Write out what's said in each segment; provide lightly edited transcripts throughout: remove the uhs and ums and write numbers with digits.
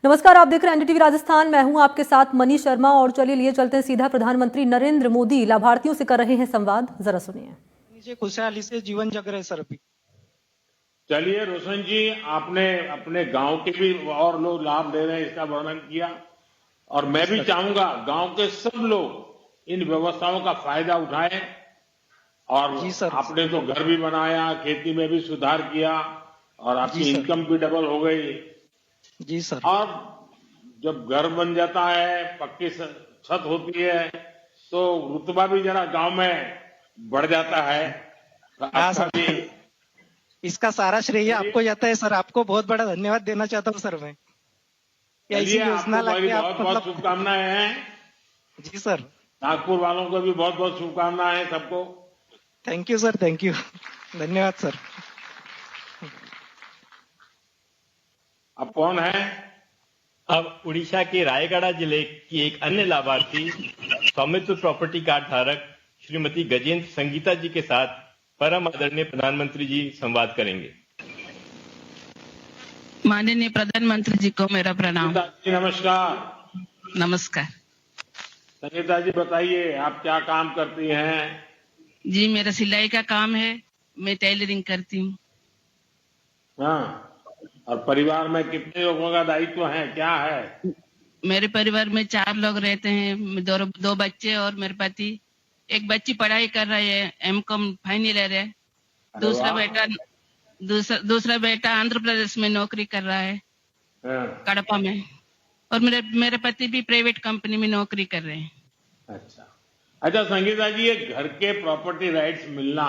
नमस्कार, आप देख रहे हैं एनडीटीवी राजस्थान। मैं हूं आपके साथ मनीष शर्मा और चलिए लिए चलते हैं सीधा प्रधानमंत्री नरेंद्र मोदी लाभार्थियों से कर रहे हैं संवाद, जरा सुनिए। नीचे खुशहाली से जीवन जग रहे सर अभी। चलिए रोशन जी, आपने अपने गांव के भी और लोग लाभ ले रहे हैं इसका वर्णन किया, और मैं भी चाहूंगा गांव के सब लोग इन व्यवस्थाओं का फायदा उठाएं। और जी सर। आपने तो घर भी बनाया, खेती में भी सुधार किया और आपकी इनकम भी डबल हो गई। जी सर। और जब घर बन जाता है, पक्की छत होती है, तो रुतबा भी जरा गांव में बढ़ जाता है। तो आपका भी इसका सारा श्रेय आपको जाता है सर। आपको बहुत बड़ा धन्यवाद देना चाहता हूँ सर मैं। ऐसी योजना आपको लाके बहुत बहुत शुभकामनाएं हैं। जी सर। नागपुर वालों को भी बहुत बहुत शुभकामनाएं सबको। Thank you sir, thank you, धन्यवाद सर। अब कौन है? अब उड़ीसा के रायगढ़ जिले की एक अन्य लाभार्थी स्वामित्व प्रॉपर्टी कार्ड धारक श्रीमती गजेंद्र संगीता जी के साथ परम आदरणीय प्रधानमंत्री जी संवाद करेंगे। माननीय प्रधानमंत्री जी को मेरा प्रणाम। नमस्कार। नमस्कार संगीता जी, बताइए आप क्या काम करती हैं? जी, मेरा सिलाई का काम है, मैं टेलरिंग करती हूँ। हाँ, और परिवार में कितने लोगों का दायित्व है, क्या है? मेरे परिवार में 4 लोग रहते हैं, दो बच्चे और मेरे पति। एक बच्ची पढ़ाई कर रही है, एमकॉम फाइनल ईयर है। दूसरा बेटा आंध्र प्रदेश में नौकरी कर रहा है, कड़पा में। और मेरे पति भी प्राइवेट कंपनी में नौकरी कर रहे हैं। अच्छा संगीता जी, ये घर के प्रॉपर्टी राइट्स मिलना,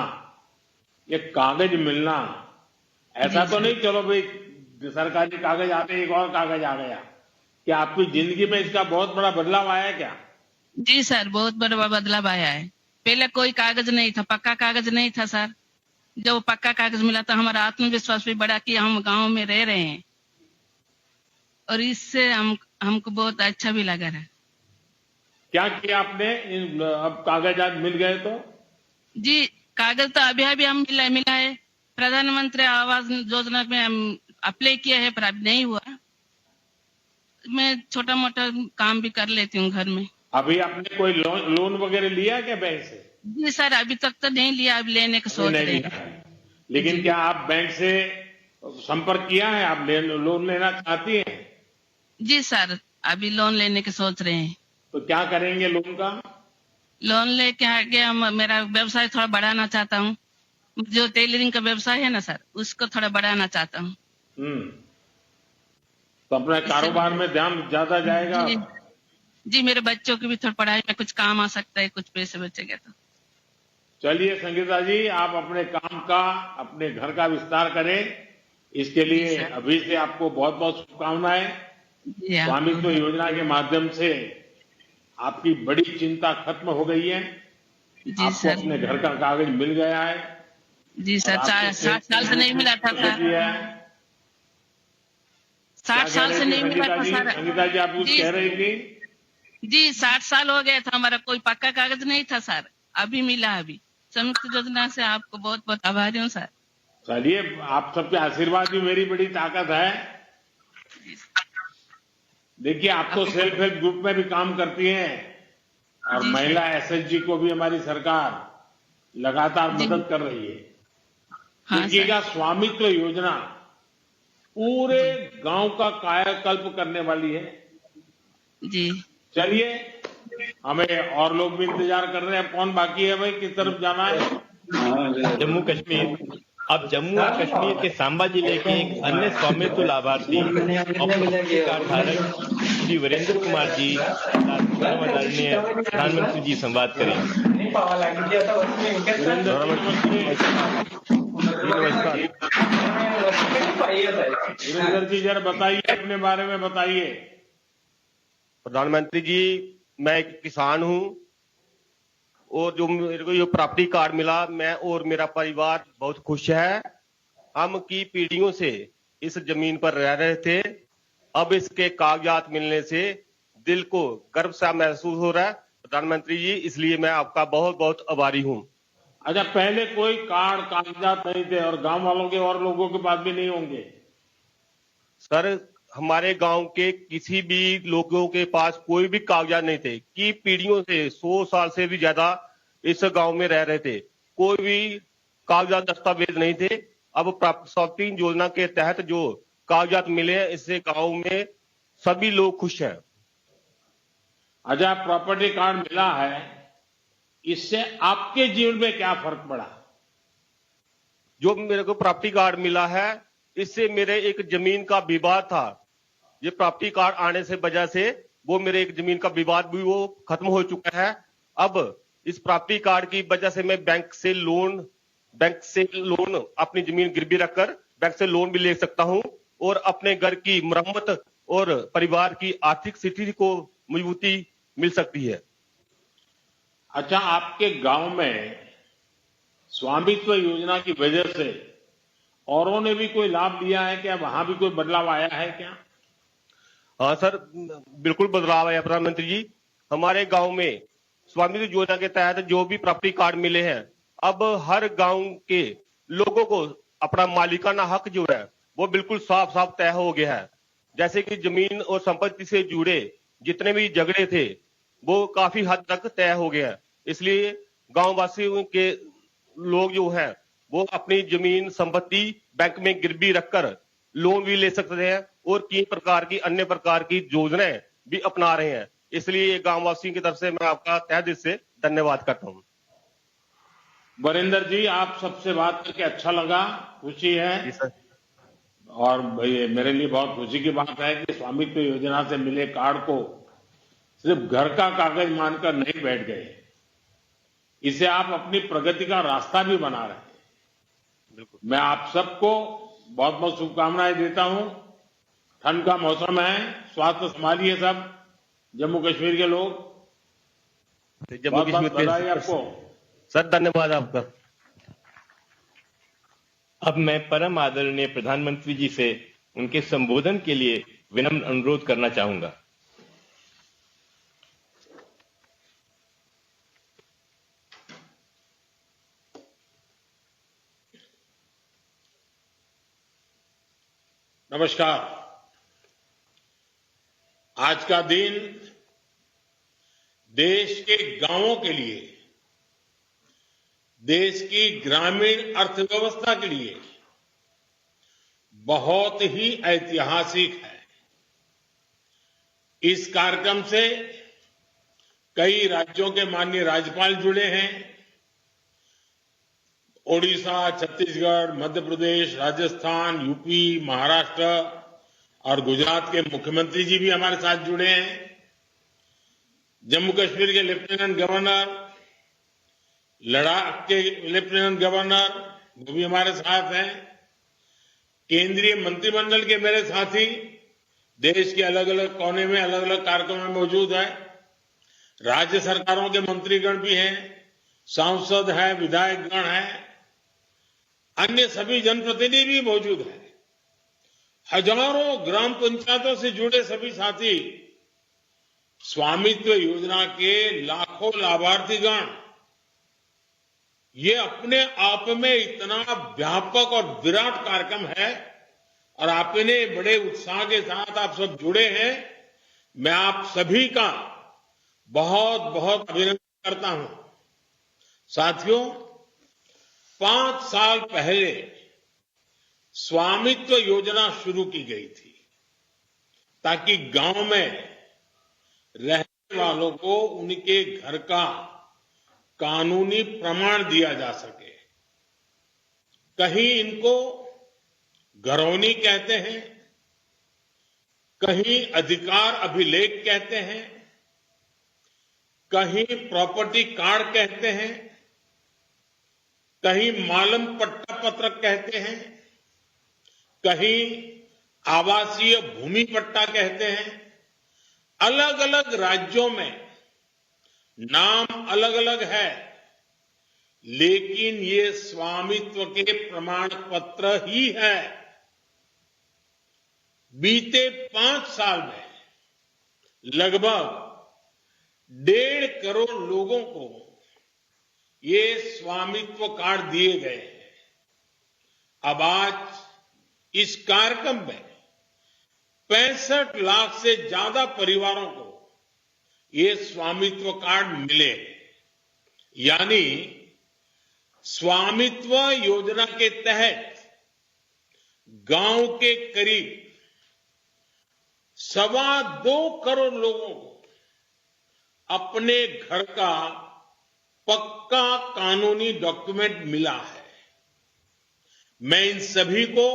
ये कागज मिलना, ऐसा तो नहीं चलो भाई सरकारी कागज आते एक और कागज आ गया? क्या आपकी जिंदगी में इसका बहुत बड़ा बदलाव आया है क्या? जी सर, बहुत बड़ा बदलाव आया है। पहले कोई कागज नहीं था, पक्का कागज नहीं था सर। जब पक्का कागज मिला तो हमारा आत्मविश्वास भी बढ़ा कि हम गांव में रह रहे हैं, और इससे हमको बहुत अच्छा भी लगा है। क्या किया आपने? अब कागजात मिल गए तो? जी, कागज तो अभी हम मिला है। प्रधानमंत्री आवास योजना में हम अप्लाई किया है, पर अभी नहीं हुआ। मैं छोटा मोटा काम भी कर लेती हूँ घर में। अभी आपने कोई लोन वगैरह लिया क्या बैंक से? जी सर, अभी तक तो नहीं लिया, अब लेने का सोच रहे हैं। लेकिन क्या आप बैंक से संपर्क किया है? आप लोन लेना चाहती हैं? जी सर, अभी लोन लेने की सोच रहे हैं। तो क्या करेंगे लोन का? लोन लेके आगे मेरा व्यवसाय थोड़ा बढ़ाना चाहता हूँ। जो टेलरिंग का व्यवसाय है ना सर, उसको थोड़ा बढ़ाना चाहता हूँ। तो अपने कारोबार में ध्यान ज्यादा जाएगा। जी, मेरे बच्चों की भी थोड़ी पढ़ाई में कुछ काम आ सकता है, कुछ पैसे बचेगा तो। चलिए संगीता जी, आप अपने काम का, अपने घर का विस्तार करें। इसके लिए अभी से आपको बहुत बहुत शुभकामनाएं। स्वामित्व योजना के माध्यम से आपकी बड़ी चिंता खत्म हो गई है। आपको अपने घर का कागज मिल गया है। जी सर, 60 साल से नहीं मिला था सर। 60 साल से नहीं मिला था सर। संगीता जी, आप कुछ कह रही थी? जी, 60 साल हो गया था, हमारा कोई पक्का कागज नहीं था सर, अभी मिला। अभी संयुक्त योजना से आपको बहुत बहुत आभारी हूँ सर। चलिए, आप सबके आशीर्वाद भी मेरी बड़ी ताकत है। देखिए, आप तो सेल्फ हेल्प ग्रुप में भी काम करती हैं, और महिला एसएचजी को भी हमारी सरकार लगातार मदद कर रही है। देखिएगा, स्वामित्व योजना पूरे गांव का कायाकल्प करने वाली है। जी, चलिए, हमें और लोग भी इंतजार कर रहे हैं। कौन बाकी है भाई, किस तरफ जाना है? जम्मू कश्मीर। अब जम्मू और कश्मीर के सांबा जिले के एक अन्य स्वामित्व लाभार्थी प्रॉपर्टी कार्ड धारक श्री वीरेंद्र कुमार जी आदरणीय प्रधानमंत्री जी संवाद करेंगे। वीरेंद्र जी, जरा बताइए, अपने बारे में बताइए। प्रधानमंत्री जी, मैं एक किसान हूं, और जो मेरे को ये प्रॉपर्टी कार्ड मिला, मैं और मेरा परिवार बहुत खुश है। हम की पीढ़ियों से इस जमीन पर रह रहे थे, अब इसके कागजात मिलने से दिल को गर्व सा महसूस हो रहा है प्रधानमंत्री जी, इसलिए मैं आपका बहुत बहुत आभारी हूं। अच्छा, पहले कोई कागजात नहीं थे, और गांव वालों के और लोगों के पास भी नहीं होंगे? सर, हमारे गांव के किसी भी लोगों के पास कोई भी कागजात नहीं थे कि पीढ़ियों से 100 साल से भी ज्यादा इस गांव में रह रहे थे, कोई भी कागजात दस्तावेज नहीं थे। अब प्रॉपर्टी योजना के तहत जो कागजात मिले हैं, इससे गांव में सभी लोग खुश हैं। अच्छा, प्रॉपर्टी कार्ड मिला है, इससे आपके जीवन में क्या फर्क पड़ा? जो मेरे को प्रॉपर्टी कार्ड मिला है, इससे मेरे एक जमीन का विवाद था, ये प्रॉपर्टी कार्ड आने से वजह से वो मेरे एक जमीन का विवाद भी वो खत्म हो चुका है। अब इस प्रॉपर्टी कार्ड की वजह से मैं बैंक से लोन अपनी जमीन गिरवी रखकर बैंक से लोन भी ले सकता हूं और अपने घर की मरम्मत और परिवार की आर्थिक स्थिति को मजबूती मिल सकती है। अच्छा, आपके गांव में स्वामित्व योजना की वजह से औरों ने भी कोई लाभ लिया है क्या? वहां भी कोई बदलाव आया है क्या? हाँ सर, बिल्कुल बदलाव आया प्रधानमंत्री जी। हमारे गांव में स्वामित्व योजना के तहत जो भी प्रॉपर्टी कार्ड मिले हैं, अब हर गांव के लोगों को अपना मालिकाना हक जो है वो बिल्कुल साफ साफ तय हो गया है। जैसे कि जमीन और संपत्ति से जुड़े जितने भी झगड़े थे वो काफी हद तक तय हो गया है। इसलिए गांव वासियों के लोग जो है वो अपनी जमीन संपत्ति बैंक में गिरवी रखकर लोन भी ले सकते हैं और कई प्रकार की अन्य प्रकार की योजनाएं भी अपना रहे हैं। इसलिए गांव वासियों की तरफ से मैं आपका तहे दिल से धन्यवाद करता हूं। वरिंदर जी, आप सबसे बात करके अच्छा लगा, खुशी है। जी सर। और ये मेरे लिए बहुत खुशी की बात है कि स्वामित्व योजना से मिले कार्ड को सिर्फ घर का कागज मानकर नहीं बैठ गए, इसे आप अपनी प्रगति का रास्ता भी बना रहे हैं। बिल्कुल। मैं आप सबको बहुत बहुत शुभकामनाएं देता हूं। ठंड का मौसम है, स्वास्थ्य संभालिए सब जम्मू कश्मीर के लोग। जम्मू बहुत बहुत कश्मीर बधाई आपको। सर, धन्यवाद आपका। अब मैं परम आदरणीय प्रधानमंत्री जी से उनके संबोधन के लिए विनम्र अनुरोध करना चाहूंगा। नमस्कार। आज का दिन देश के गांवों के लिए, देश की ग्रामीण अर्थव्यवस्था के लिए बहुत ही ऐतिहासिक है। इस कार्यक्रम से कई राज्यों के माननीय राज्यपाल जुड़े हैं। ओडिशा, छत्तीसगढ़, मध्य प्रदेश, राजस्थान, यूपी, महाराष्ट्र और गुजरात के मुख्यमंत्री जी भी हमारे साथ जुड़े हैं। जम्मू कश्मीर के लेफ्टिनेंट गवर्नर, लद्दाख के लेफ्टिनेंट गवर्नर वो भी हमारे साथ हैं। केंद्रीय मंत्रिमंडल के मेरे साथी देश के अलग अलग कोने में अलग अलग कार्यक्रमों में मौजूद है। राज्य सरकारों के मंत्रीगण भी हैं, सांसद हैं, विधायकगण हैं, अन्य सभी जनप्रतिनिधि भी मौजूद हैं। हजारों ग्राम पंचायतों से जुड़े सभी साथी, स्वामित्व योजना के लाखों लाभार्थीगण, ये अपने आप में इतना व्यापक और विराट कार्यक्रम है और आपने बड़े उत्साह के साथ आप सब जुड़े हैं। मैं आप सभी का बहुत बहुत अभिनंदन करता हूं। साथियों, 5 साल पहले स्वामित्व योजना शुरू की गई थी ताकि गांव में रहने वालों को उनके घर का कानूनी प्रमाण दिया जा सके। कहीं इनको घरौनी कहते हैं, कहीं अधिकार अभिलेख कहते हैं, कहीं प्रॉपर्टी कार्ड कहते हैं, कहीं मालम पट्टा पत्रक कहते हैं, कहीं आवासीय भूमि पट्टा कहते हैं। अलग अलग राज्यों में नाम अलग अलग है, लेकिन ये स्वामित्व के प्रमाण पत्र ही है। बीते 5 साल में लगभग 1.5 करोड़ लोगों को ये स्वामित्व कार्ड दिए गए हैं। अब आज इस कार्यक्रम में 65 लाख से ज्यादा परिवारों को ये स्वामित्व कार्ड मिले, यानी स्वामित्व योजना के तहत गांव के करीब 2.25 करोड़ लोगों को अपने घर का पक्का कानूनी डॉक्यूमेंट मिला है। मैं इन सभी को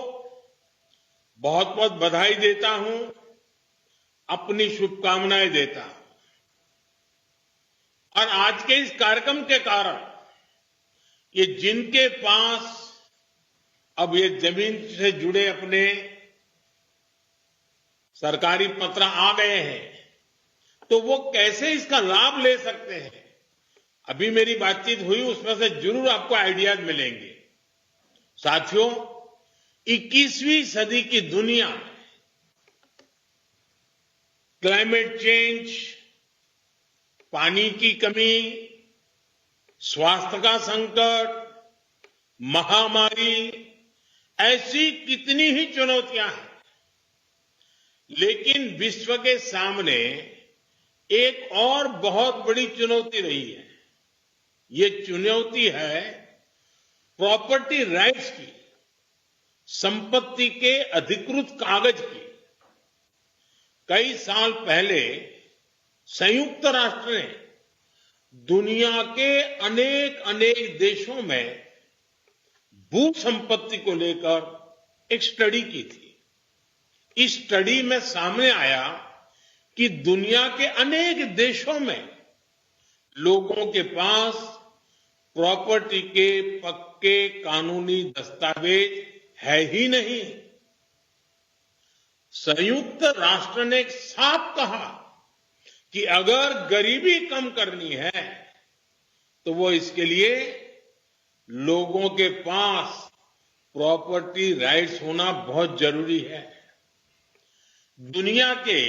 बहुत बहुत बधाई देता हूं, अपनी शुभकामनाएं देता हूं। और आज के इस कार्यक्रम के कारण ये जिनके पास अब ये जमीन से जुड़े अपने सरकारी पत्र आ गए हैं, तो वो कैसे इसका लाभ ले सकते हैं, अभी मेरी बातचीत हुई, उसमें से जरूर आपको आइडियाज मिलेंगे। साथियों, 21वीं सदी की दुनिया में क्लाइमेट चेंज, पानी की कमी, स्वास्थ्य का संकट, महामारी, ऐसी कितनी ही चुनौतियां हैं, लेकिन विश्व के सामने एक और बहुत बड़ी चुनौती रही है। ये चुनौती है प्रॉपर्टी राइट्स की, संपत्ति के अधिकृत कागज की। कई साल पहले संयुक्त राष्ट्र ने दुनिया के अनेक देशों में भू संपत्ति को लेकर एक स्टडी की थी। इस स्टडी में सामने आया कि दुनिया के अनेक देशों में लोगों के पास प्रॉपर्टी के पक्के कानूनी दस्तावेज है ही नहीं। संयुक्त राष्ट्र ने साफ कहा कि अगर गरीबी कम करनी है तो वो इसके लिए लोगों के पास प्रॉपर्टी राइट्स होना बहुत जरूरी है। दुनिया के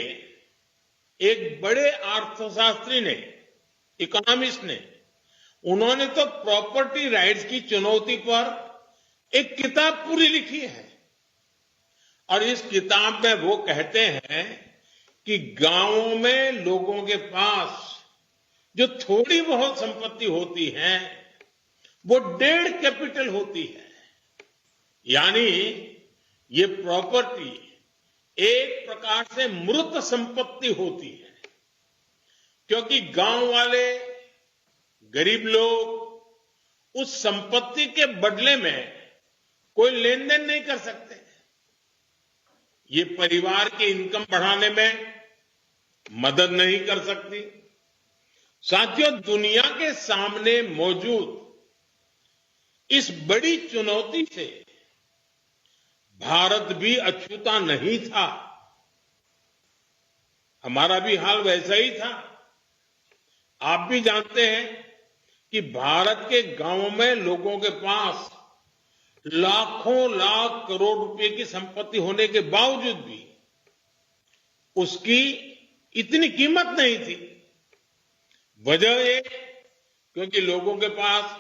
एक बड़े अर्थशास्त्री ने, इकोनॉमिस्ट ने, उन्होंने तो प्रॉपर्टी राइट्स की चुनौती पर एक किताब पूरी लिखी है। और इस किताब में वो कहते हैं कि गांवों में लोगों के पास जो थोड़ी बहुत संपत्ति होती है वो 1.5 कैपिटल होती है, यानी ये प्रॉपर्टी एक प्रकार से मृत संपत्ति होती है, क्योंकि गांव वाले गरीब लोग उस संपत्ति के बदले में कोई लेन देन नहीं कर सकते। ये परिवार की इनकम बढ़ाने में मदद नहीं कर सकती। साथियों, दुनिया के सामने मौजूद इस बड़ी चुनौती से भारत भी अछूता नहीं था। हमारा भी हाल वैसा ही था। आप भी जानते हैं कि भारत के गांवों में लोगों के पास लाखों लाख करोड़ रुपए की संपत्ति होने के बावजूद भी उसकी इतनी कीमत नहीं थी। वजह ये, क्योंकि लोगों के पास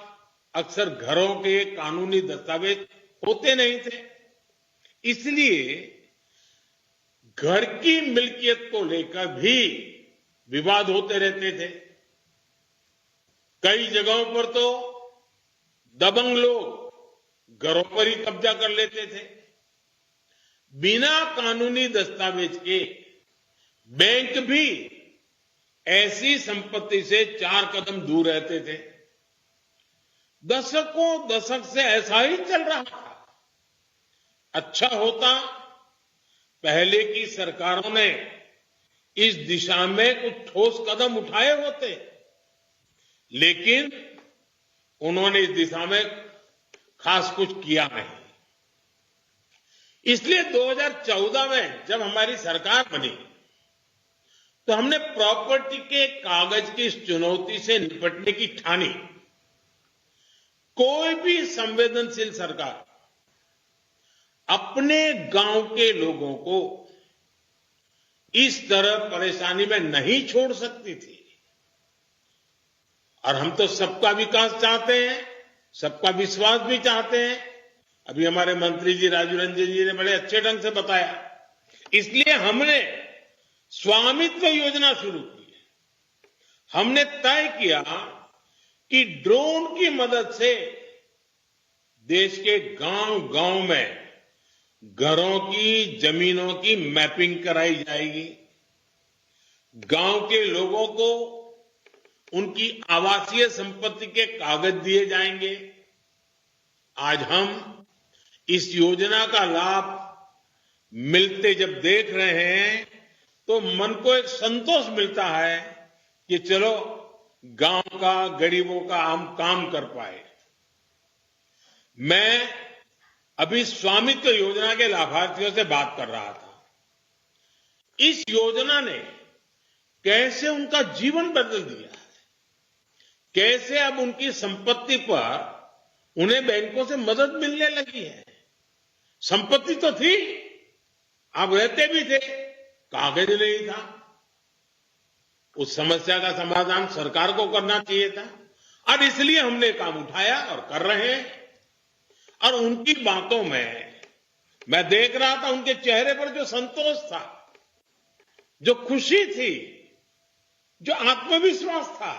अक्सर घरों के कानूनी दस्तावेज होते नहीं थे। इसलिए घर की मिल्कियत को लेकर भी विवाद होते रहते थे। कई जगहों पर तो दबंग लोग घरों पर ही कब्जा कर लेते थे। बिना कानूनी दस्तावेज के बैंक भी ऐसी संपत्ति से 4 कदम दूर रहते थे। दशक से ऐसा ही चल रहा था। अच्छा होता पहले की सरकारों ने इस दिशा में कुछ ठोस कदम उठाए होते, लेकिन उन्होंने इस दिशा में खास कुछ किया नहीं। इसलिए 2014 में जब हमारी सरकार बनी तो हमने प्रॉपर्टी के कागज की इस चुनौती से निपटने की ठानी। कोई भी संवेदनशील सरकार अपने गांव के लोगों को इस तरह परेशानी में नहीं छोड़ सकती थी। और हम तो सबका विकास चाहते हैं, सबका विश्वास भी चाहते हैं। अभी हमारे मंत्री जी राजू रंजन जी ने बड़े अच्छे ढंग से बताया, इसलिए हमने स्वामित्व योजना शुरू की है। हमने तय किया कि ड्रोन की मदद से देश के गांव-गांव में घरों की, जमीनों की मैपिंग कराई जाएगी। गांव के लोगों को उनकी आवासीय संपत्ति के कागज दिए जाएंगे। आज हम इस योजना का लाभ मिलते जब देख रहे हैं तो मन को एक संतोष मिलता है कि चलो गांव का, गरीबों का हम काम कर पाए। मैं अभी स्वामित्व योजना के लाभार्थियों से बात कर रहा था। इस योजना ने कैसे उनका जीवन बदल दिया है, कैसे अब उनकी संपत्ति पर उन्हें बैंकों से मदद मिलने लगी है। संपत्ति तो थी, आप रहते भी थे, कागज नहीं था। उस समस्या का समाधान सरकार को करना चाहिए था और इसलिए हमने काम उठाया और कर रहे हैं। और उनकी बातों में मैं देख रहा था, उनके चेहरे पर जो संतोष था, जो खुशी थी, जो आत्मविश्वास था,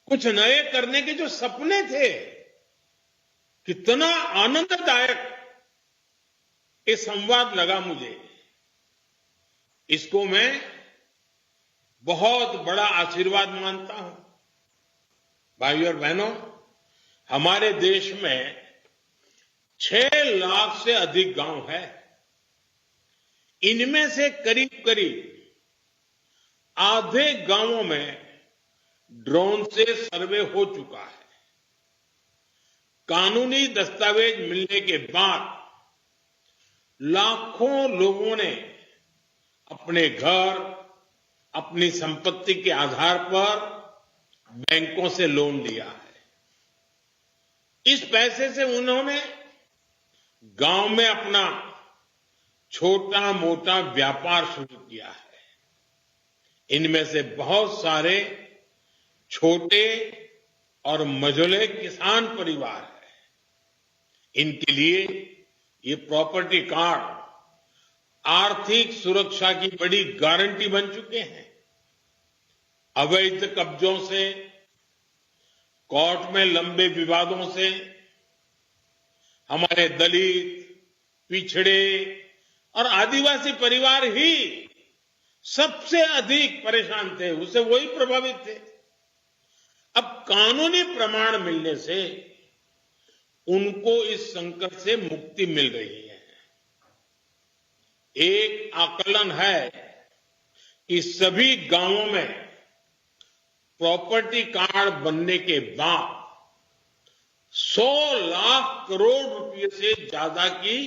कुछ नए करने के जो सपने थे, कितना आनंददायक ये संवाद लगा मुझे। इसको मैं बहुत बड़ा आशीर्वाद मानता हूं। भाइयों और बहनों, हमारे देश में 6 लाख से अधिक गांव है। इनमें से करीब करीब आधे गांवों में ड्रोन से सर्वे हो चुका है। कानूनी दस्तावेज मिलने के बाद लाखों लोगों ने अपने घर, अपनी संपत्ति के आधार पर बैंकों से लोन लिया है। इस पैसे से उन्होंने गांव में अपना छोटा मोटा व्यापार शुरू किया है। इनमें से बहुत सारे छोटे और मझोले किसान परिवार हैं। इनके लिए ये प्रॉपर्टी कार्ड आर्थिक सुरक्षा की बड़ी गारंटी बन चुके हैं। अवैध कब्जों से, कोर्ट में लंबे विवादों से हमारे दलित, पिछड़े और आदिवासी परिवार ही सबसे अधिक परेशान थे, उससे वही प्रभावित थे। अब कानूनी प्रमाण मिलने से उनको इस संकट से मुक्ति मिल रही है। एक आकलन है कि सभी गांवों में प्रॉपर्टी कार्ड बनने के बाद 100 लाख करोड़ रुपए से ज्यादा की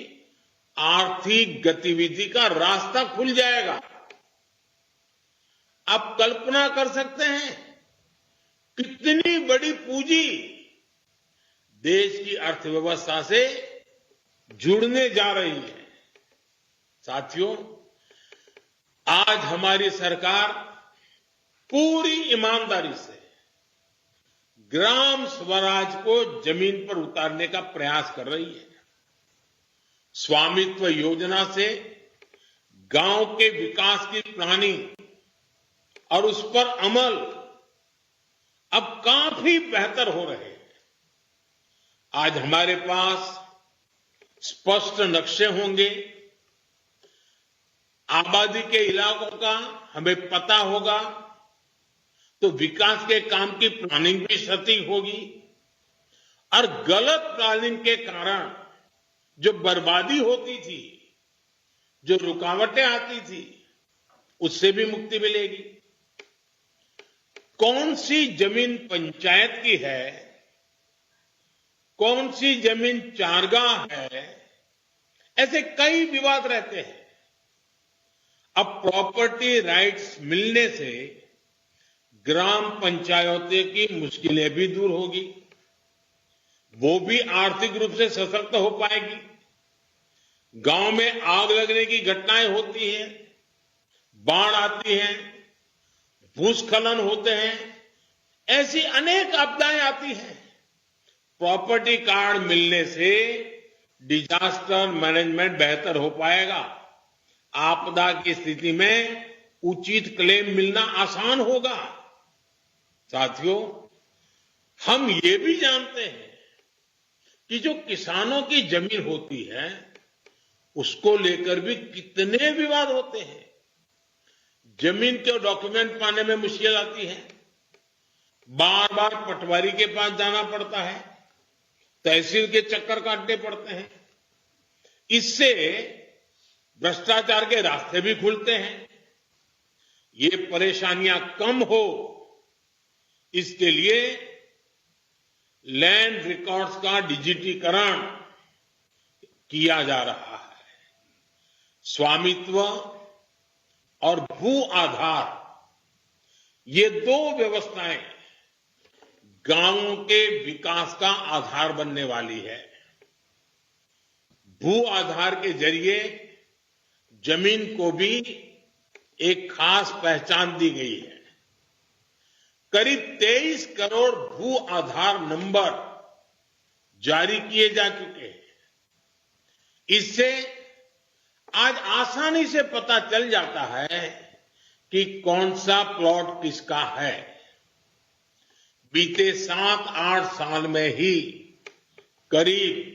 आर्थिक गतिविधि का रास्ता खुल जाएगा। आप कल्पना कर सकते हैं कितनी बड़ी पूंजी देश की अर्थव्यवस्था से जुड़ने जा रही है। साथियों, आज हमारी सरकार पूरी ईमानदारी से ग्राम स्वराज को जमीन पर उतारने का प्रयास कर रही है। स्वामित्व योजना से गांव के विकास की प्लानिंग और उस पर अमल अब काफी बेहतर हो रहे हैं। आज हमारे पास स्पष्ट नक्शे होंगे, आबादी के इलाकों का हमें पता होगा, तो विकास के काम की प्लानिंग भी सटीक होगी और गलत प्लानिंग के कारण जो बर्बादी होती थी, जो रुकावटें आती थी, उससे भी मुक्ति मिलेगी। कौन सी जमीन पंचायत की है, कौन सी जमीन चारगाह है, ऐसे कई विवाद रहते हैं। अब प्रॉपर्टी राइट्स मिलने से ग्राम पंचायतों की मुश्किलें भी दूर होगी, वो भी आर्थिक रूप से सशक्त हो पाएगी। गांव में आग लगने की घटनाएं होती हैं, बाढ़ आती है, भूस्खलन होते हैं, ऐसी अनेक आपदाएं आती हैं। प्रॉपर्टी कार्ड मिलने से डिजास्टर मैनेजमेंट बेहतर हो पाएगा, आपदा की स्थिति में उचित क्लेम मिलना आसान होगा। साथियों, हम ये भी जानते हैं कि जो किसानों की जमीन होती है उसको लेकर भी कितने विवाद होते हैं। जमीन के डॉक्यूमेंट पाने में मुश्किल आती है, बार बार पटवारी के पास जाना पड़ता है, तहसील के चक्कर काटने पड़ते हैं। इससे भ्रष्टाचार के रास्ते भी खुलते हैं। ये परेशानियां कम हो, इसके लिए लैंड रिकॉर्ड्स का डिजिटीकरण किया जा रहा है। स्वामित्व और भू आधार, ये दो व्यवस्थाएं गांवों के विकास का आधार बनने वाली है। भू आधार के जरिए जमीन को भी एक खास पहचान दी गई है। करीब 23 करोड़ भू आधार नंबर जारी किए जा चुके हैं। इससे आज आसानी से पता चल जाता है कि कौन सा प्लॉट किसका है। बीते 7-8 साल में ही करीब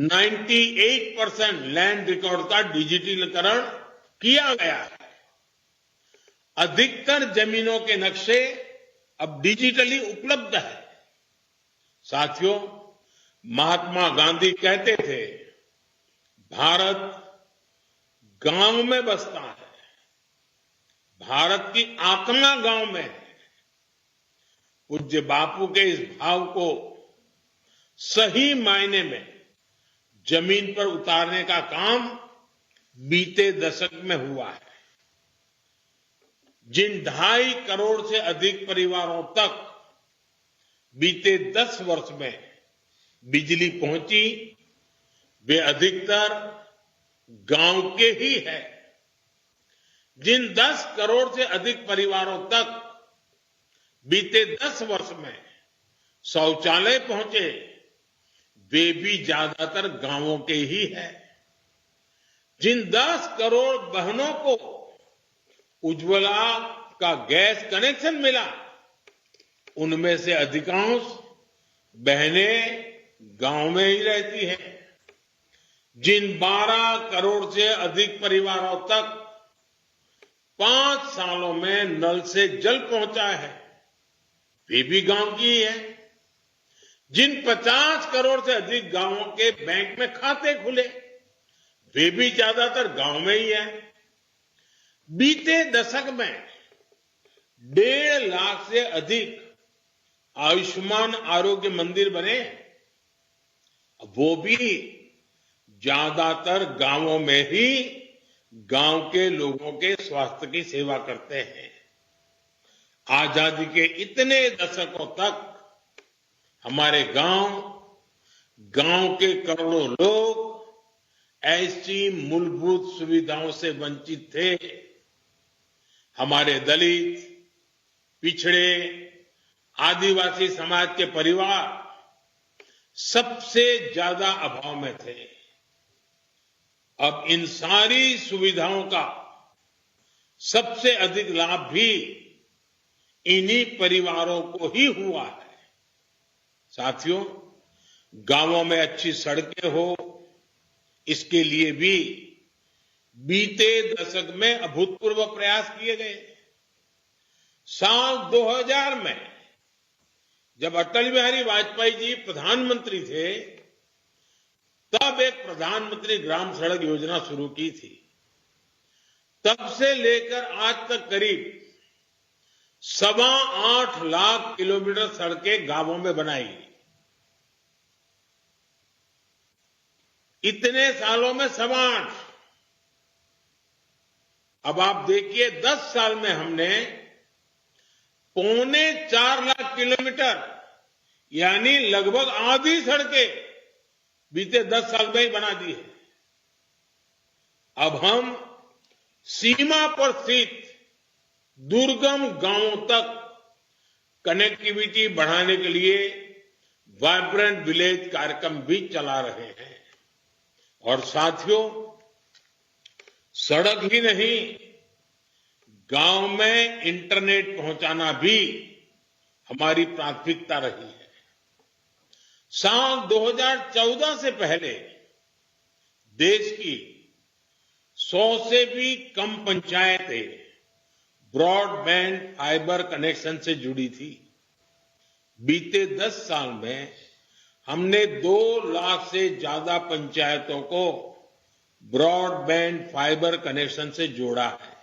98% लैंड रिकॉर्ड का डिजिटलीकरण किया गया है। अधिकतर जमीनों के नक्शे अब डिजिटली उपलब्ध है। साथियों, महात्मा गांधी कहते थे, भारत गांव में बसता है, भारत की आत्मा गांव में है। पूज्य बापू के इस भाव को सही मायने में जमीन पर उतारने का काम बीते दशक में हुआ है। जिन 2.5 करोड़ से अधिक परिवारों तक बीते 10 वर्ष में बिजली पहुंची, वे अधिकतर गांव के ही है। जिन 10 करोड़ से अधिक परिवारों तक बीते 10 वर्ष में शौचालय पहुंचे, वे भी ज्यादातर गांवों के ही है। जिन 10 करोड़ बहनों को उज्ज्वला का गैस कनेक्शन मिला, उनमें से अधिकांश बहनें गांव में ही रहती हैं। जिन 12 करोड़ से अधिक परिवारों तक 5 सालों में नल से जल पहुंचा है, वे भी गांव की ही है। जिन 50 करोड़ से अधिक गांवों के बैंक में खाते खुले, वे भी ज्यादातर गांव में ही है। बीते दशक में 1.5 लाख से अधिक आयुष्मान आरोग्य मंदिर बने, वो भी ज्यादातर गांवों में ही गांव के लोगों के स्वास्थ्य की सेवा करते हैं। आजादी के इतने दशकों तक हमारे गांव के करोड़ों लोग ऐसी मूलभूत सुविधाओं से वंचित थे। हमारे दलित, पिछड़े, आदिवासी समाज के परिवार सबसे ज्यादा अभाव में थे। अब इन सारी सुविधाओं का सबसे अधिक लाभ भी इन्हीं परिवारों को ही हुआ है। साथियों, गांवों में अच्छी सड़कें हो, इसके लिए भी बीते दशक में अभूतपूर्व प्रयास किए गए। साल 2000 में जब अटल बिहारी वाजपेयी जी प्रधानमंत्री थे, तब एक प्रधानमंत्री ग्राम सड़क योजना शुरू की थी। तब से लेकर आज तक करीब 8.25 लाख किलोमीटर सड़कें गांवों में बनाई। इतने सालों में 8.25। अब आप देखिए, 10 साल में हमने 3.25 लाख किलोमीटर यानी लगभग आधी सड़कें बीते 10 साल में ही बना दी है। अब हम सीमा पर स्थित दुर्गम गांवों तक कनेक्टिविटी बढ़ाने के लिए वाइब्रेंट विलेज कार्यक्रम भी चला रहे हैं। और साथियों, सड़क ही नहीं, गांव में इंटरनेट पहुंचाना भी हमारी प्राथमिकता रही है। साल 2014 से पहले देश की 100 से भी कम पंचायतें ब्रॉडबैंड फाइबर कनेक्शन से जुड़ी थी। बीते 10 साल में हमने 2 लाख से ज्यादा पंचायतों को ब्रॉडबैंड फाइबर कनेक्शन से जोड़ा है।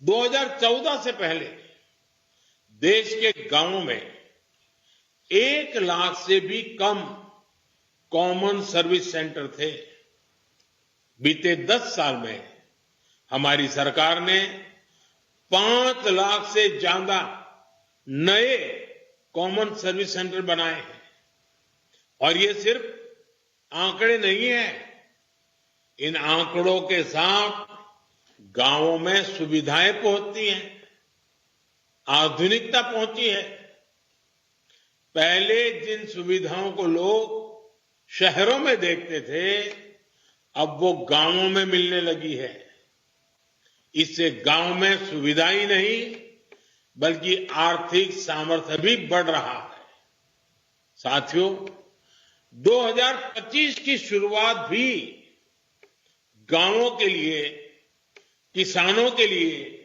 2014 से पहले देश के गांवों में 1 लाख से भी कम कॉमन सर्विस सेंटर थे। बीते 10 साल में हमारी सरकार ने 5 लाख से ज्यादा नए कॉमन सर्विस सेंटर बनाए हैं। और ये सिर्फ आंकड़े नहीं है, इन आंकड़ों के साथ गांवों में सुविधाएं पहुंचती हैं, आधुनिकता पहुंची है। पहले जिन सुविधाओं को लोग शहरों में देखते थे, अब वो गांवों में मिलने लगी है। इससे गांव में सुविधा ही नहीं बल्कि आर्थिक सामर्थ्य भी बढ़ रहा है। साथियों, 2025 की शुरुआत भी गांवों के लिए, किसानों के लिए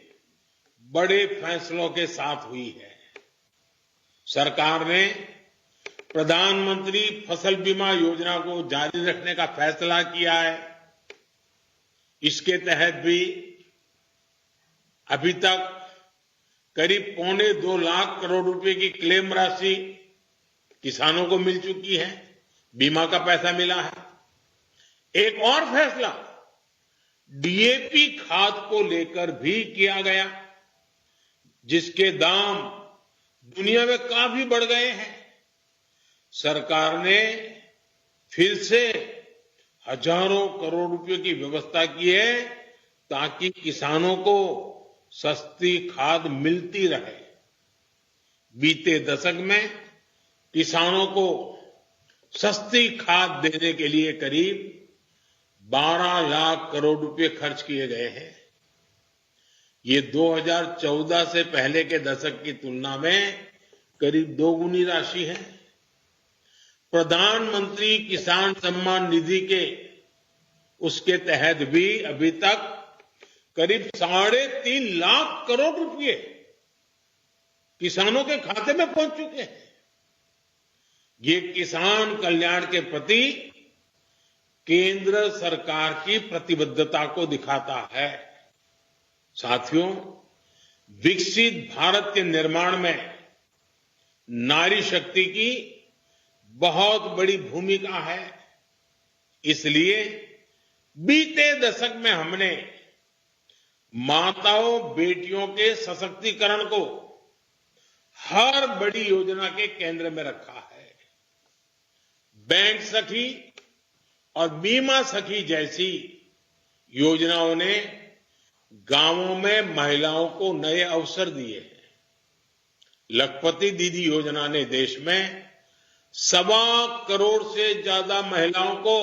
बड़े फैसलों के साथ हुई है। सरकार ने प्रधानमंत्री फसल बीमा योजना को जारी रखने का फैसला किया है। इसके तहत भी अभी तक करीब 2.25 लाख करोड़ रुपए की क्लेम राशि किसानों को मिल चुकी है, बीमा का पैसा मिला है। एक और फैसला डीएपी खाद को लेकर भी किया गया, जिसके दाम दुनिया में काफी बढ़ गए हैं। सरकार ने फिर से हजारों करोड़ रुपए की व्यवस्था की है ताकि किसानों को सस्ती खाद मिलती रहे। बीते दशक में किसानों को सस्ती खाद देने के लिए करीब 12 लाख करोड़ रुपए खर्च किए गए हैं। ये 2014 से पहले के दशक की तुलना में करीब 2 गुनी राशि है। प्रधानमंत्री किसान सम्मान निधि के उसके तहत भी अभी तक करीब 3.5 लाख करोड़ रुपए किसानों के खाते में पहुंच चुके हैं। ये किसान कल्याण के प्रति केंद्र सरकार की प्रतिबद्धता को दिखाता है। साथियों, विकसित भारत के निर्माण में नारी शक्ति की बहुत बड़ी भूमिका है। इसलिए बीते दशक में हमने माताओं बेटियों के सशक्तिकरण को हर बड़ी योजना के केंद्र में रखा है। बैंक सखी और बीमा सखी जैसी योजनाओं ने गांवों में महिलाओं को नए अवसर दिए हैं। लखपति दीदी योजना ने देश में 1.25 करोड़ से ज्यादा महिलाओं को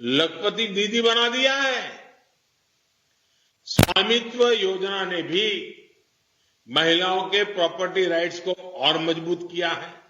लखपति दीदी बना दिया है। स्वामित्व योजना ने भी महिलाओं के प्रॉपर्टी राइट्स को और मजबूत किया है।